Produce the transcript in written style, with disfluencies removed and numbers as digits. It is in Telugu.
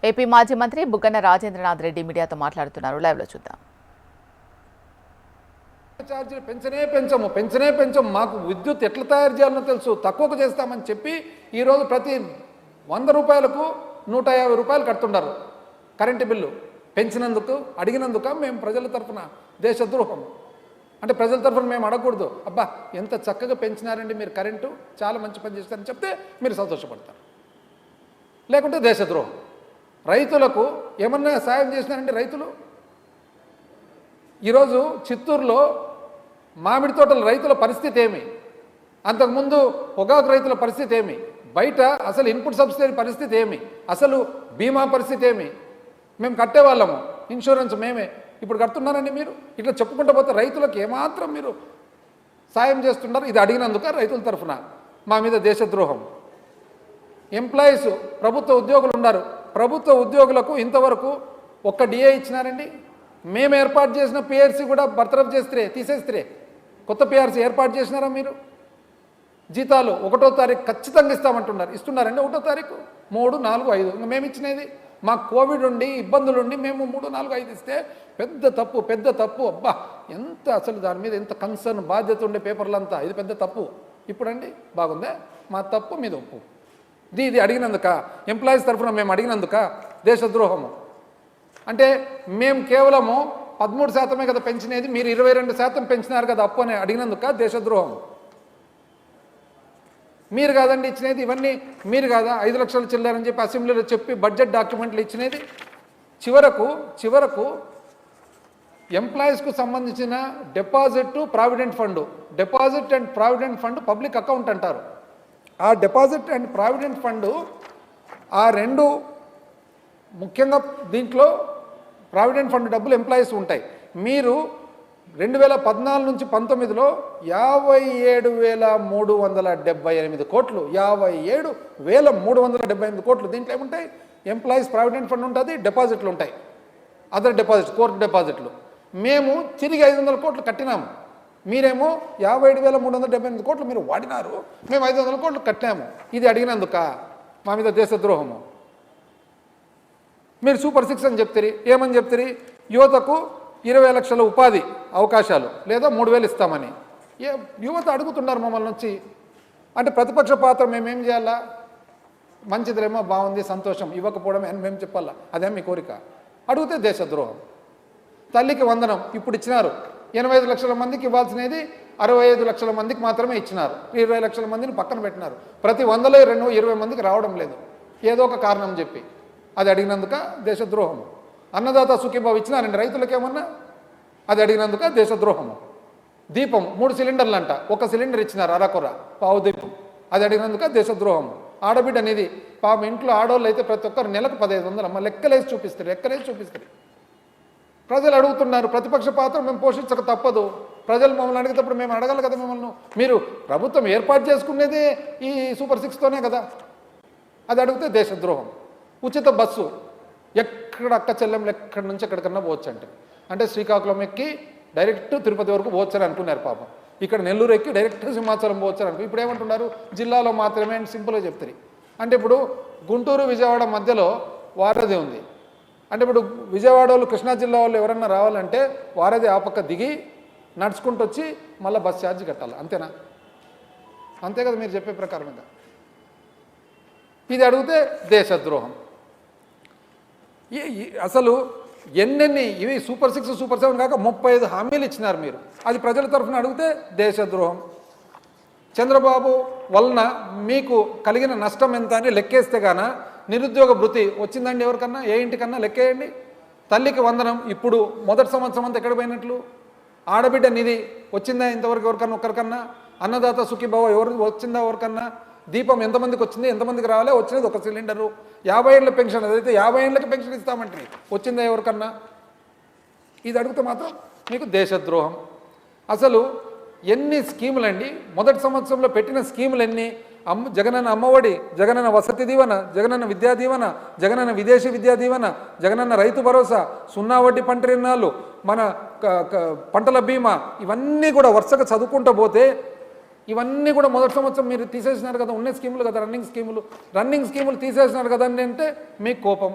ఏపీ మాజీ మంత్రి బుగ్గన రాజేంద్రనాథ్ రెడ్డి మీడియాతో మాట్లాడుతున్నారు. లైవ్ లో చూద్దాం. ఛార్జీలు పెంచనే పెంచము మాకు విద్యుత్ ఎట్లా తయారు చేయాలో తెలుసు, తక్కువకు చేస్తామని చెప్పి ఈరోజు ప్రతి 100 రూపాయలకు 150 రూపాయలు కడుతున్నారు కరెంటు బిల్లు. పెంచినందుకు అడిగినందుక మేము ప్రజల తరఫున దేశద్రోహం అంటే ప్రజల తరఫున మేము అడగకూడదు. అబ్బా ఎంత చక్కగా పెంచినారండి మీరు, కరెంటు చాలా మంచి పని చేస్తారని చెప్తే మీరు సంతోషపడతారు, లేకుంటే దేశద్రోహం. రైతులకు ఏమన్నా సాయం చేసినారండి రైతులు? ఈరోజు చిత్తూరులో మామిడి తోటల రైతుల పరిస్థితి ఏమి, అంతకుముందు పొగాకు రైతుల పరిస్థితి ఏమి, బయట అసలు ఇన్పుట్ సబ్సిడీ పరిస్థితి ఏమి, అసలు బీమా పరిస్థితి ఏమి? మేము కట్టేవాళ్ళము, ఇన్సూరెన్స్ మేమే, ఇప్పుడు కడుతున్నారండి మీరు. ఇట్లా చెప్పుకుంటూ పోతే రైతులకు ఏమాత్రం మీరు సాయం చేస్తున్నారు? ఇది అడిగినందుక రైతుల తరఫున మా మీద దేశద్రోహం. ఎంప్లాయీస్ ప్రభుత్వ ఉద్యోగులు ఉన్నారు, ప్రభుత్వ ఉద్యోగులకు ఇంతవరకు ఒక్క డిఏ ఇచ్చినారండి? మేము ఏర్పాటు చేసిన పిఆర్సీ కూడా బర్తరఫ్ తీసేస్తే కొత్త పిఆర్సీ ఏర్పాటు చేసినారా మీరు? జీతాలు 1వ తారీఖు ఖచ్చితంగా ఇస్తామంటున్నారు, ఇస్తున్నారండి 1వ తారీఖు? 3, 4, 5 ఇంకా మేము ఇచ్చినది మాకు కోవిడ్ ఉండి ఇబ్బందులు ఉండి మేము 3, 4, 5 ఇస్తే పెద్ద తప్పు. అబ్బా ఎంత అసలు దాని మీద ఎంత కన్సర్న్ బాధ్యత ఉండే పేపర్లంతా, ఇది పెద్ద తప్పు. ఇప్పుడండి బాగుందే, మా తప్పు మీద ఒప్పు. ఇది అడిగినందుక ఎంప్లాయీస్ తరఫున మేము అడిగినందుక దేశద్రోహము. అంటే మేము కేవలము 13% కదా పెంచినది, మీరు 22% పెంచినారు కదా అప్పు అని అడిగినందుక దేశద్రోహం. మీరు కాదండి ఇచ్చినది, ఇవన్నీ మీరు కాదా 5 లక్షలు చిల్లారని చెప్పి అసెంబ్లీలో చెప్పి బడ్జెట్ డాక్యుమెంట్లు ఇచ్చినది? చివరకు ఎంప్లాయీస్కు సంబంధించిన deposit provident fund public account అంటారు. ఆ డిపాజిట్ అండ్ ప్రావిడెంట్ ఫండ్ ఆ రెండు ముఖ్యంగా దీంట్లో ప్రావిడెంట్ ఫండ్ డబ్బులు ఎంప్లాయీస్ ఉంటాయి. మీరు 2014 నుంచి 19లో 57,378 కోట్లు, 57,378 కోట్లు. దీంట్లో ఏముంటాయి? ఎంప్లాయీస్ ప్రావిడెంట్ ఫండ్ ఉంటుంది, డిపాజిట్లు ఉంటాయి, అదర్ డిపాజిట్స్, కోర్టు డిపాజిట్లు. మేము తిరిగి 500 కోట్లు కట్టినాము, మీరేమో 57,378 కోట్లు మీరు వాడినారు, మేము 500 కోట్లు కట్టాము. ఇది అడిగినందుక మా మీద దేశద్రోహము. మీరు సూపర్ 6 అని చెప్తారు, ఏమని చెప్తారు? యువతకు 20 లక్షల ఉపాధి అవకాశాలు లేదా 3,000 ఇస్తామని యువత అడుగుతున్నారు మమ్మల్ని వచ్చి. అంటే ప్రతిపక్ష పాత్ర మేమేం చేయాలా? మంచిదిలేమో, బాగుంది, సంతోషం, ఇవ్వకపోవడం అని మేము చెప్పాలా? అదే మీ కోరిక? అడిగితే దేశద్రోహం. తల్లికి వందనం ఇప్పుడు ఇచ్చినారు, 85 లక్షల మందికి ఇవ్వాల్సినది 65 లక్షల మందికి మాత్రమే ఇచ్చినారు, 20 లక్షల మందిని పక్కన పెట్టినారు. ప్రతి 100లో 20 మందికి రావడం లేదు, ఏదో ఒక కారణం చెప్పి. అది అడిగినందుక దేశద్రోహము. అన్నదాత సుఖీభావ ఇచ్చినారండి రైతులకేమన్నా? అది అడిగినందుక దేశద్రోహము. దీపం 3 సిలిండర్లు అంట, 1 సిలిండర్ ఇచ్చినారు, అరకొర పావు దీపం. అది అడిగినందుక దేశద్రోహము. ఆడబిడ్డ అనేది పాపం ఇంట్లో ఆడవాళ్ళు అయితే ప్రతి ఒక్కరు నెలకు 1500 అమ్మ లెక్కలేసి చూపిస్తారు. ప్రజలు అడుగుతున్నారు, ప్రతిపక్ష పాత్ర మేము పోషించక తప్పదు. ప్రజలు మమ్మల్ని అడిగేటప్పుడు మేము అడగాలి కదా మిమ్మల్ని. మీరు ప్రభుత్వం ఏర్పాటు చేసుకునేదే ఈ సూపర్ 6తోనే కదా. అది అడిగితే దేశద్రోహం. ఉచిత బస్సు ఎక్కడ అక్క చెల్లెంలు ఎక్కడి నుంచి ఎక్కడికన్నా పోవచ్చు అంటే శ్రీకాకుళం ఎక్కి డైరెక్ట్ తిరుపతి వరకు పోవచ్చని అనుకున్నారు పాపం. ఇక్కడ నెల్లూరు ఎక్కి డైరెక్ట్ సింహాచలం పోవచ్చని అనుకున్నారు. ఇప్పుడు ఏమంటున్నారు? జిల్లాలో మాత్రమే అని సింపుల్గా చెప్తారు. అంటే ఇప్పుడు గుంటూరు విజయవాడ మధ్యలో వారధి ఉంది. అంటే ఇప్పుడు విజయవాడ వాళ్ళు కృష్ణా జిల్లా వాళ్ళు ఎవరన్నా రావాలంటే వారధి ఆ పక్క దిగి నడుచుకుంటూ వచ్చి మళ్ళీ బస్ ఛార్జ్ కట్టాలి, అంతేనా? అంతే కదా మీరు చెప్పే ప్రకారంగా. ఇది అడిగితే దేశద్రోహం. అసలు ఎన్నెన్ని ఇవి సూపర్ 6, సూపర్ 7 కాక 35 హామీలు ఇచ్చినారు మీరు. అది ప్రజల తరఫున అడిగితే దేశద్రోహం. చంద్రబాబు వలన మీకు కలిగిన నష్టం ఎంత అని లెక్కేస్తే గాన నిరుద్యోగ భృతి వచ్చిందండి ఎవరికన్నా? ఏ ఇంటికన్నా లెక్కేయండి. తల్లికి వందనం ఇప్పుడు మొదటి సంవత్సరం అంతా ఎక్కడ పోయినట్లు? ఆడబిడ్డ నిధి వచ్చిందా ఇంతవరకు ఎవరికన్నా? ఒక్కరికన్నా? అన్నదాత సుఖీభావ ఎవరు వచ్చిందా ఎవరికన్నా? దీపం ఎంతమందికి వచ్చింది, ఎంతమందికి రావాలి? వచ్చినది 1 సిలిండరు. 50 ఏళ్ళ పెన్షన్, అదైతే 50 ఏళ్ళకి పెన్షన్ ఇస్తామంటే వచ్చిందా ఎవరికన్నా? ఇది అడిగితే మాత్రం మీకు దేశద్రోహం. అసలు ఎన్ని స్కీములు అండి? మొదటి సంవత్సరంలో పెట్టిన స్కీములు ఎన్ని? జగనన్న అమ్మఒడి, జగనన్న వసతి దీవెన, జగనన్న విద్యా దీవెన, జగనన్న విదేశీ విద్యా దీవెన, జగనన్న రైతు భరోసా, 0 వడ్డీ పంట రుణాలు, మన పంటల బీమా, ఇవన్నీ కూడా వరుసగా చదువుకుంటూ పోతే ఇవన్నీ కూడా మొదటి సంవత్సరం మీరు తీసేసినారు కదా, ఉన్న స్కీములు కదా, రన్నింగ్ స్కీములు తీసేసినారు కదా అంటే మీకు కోపం.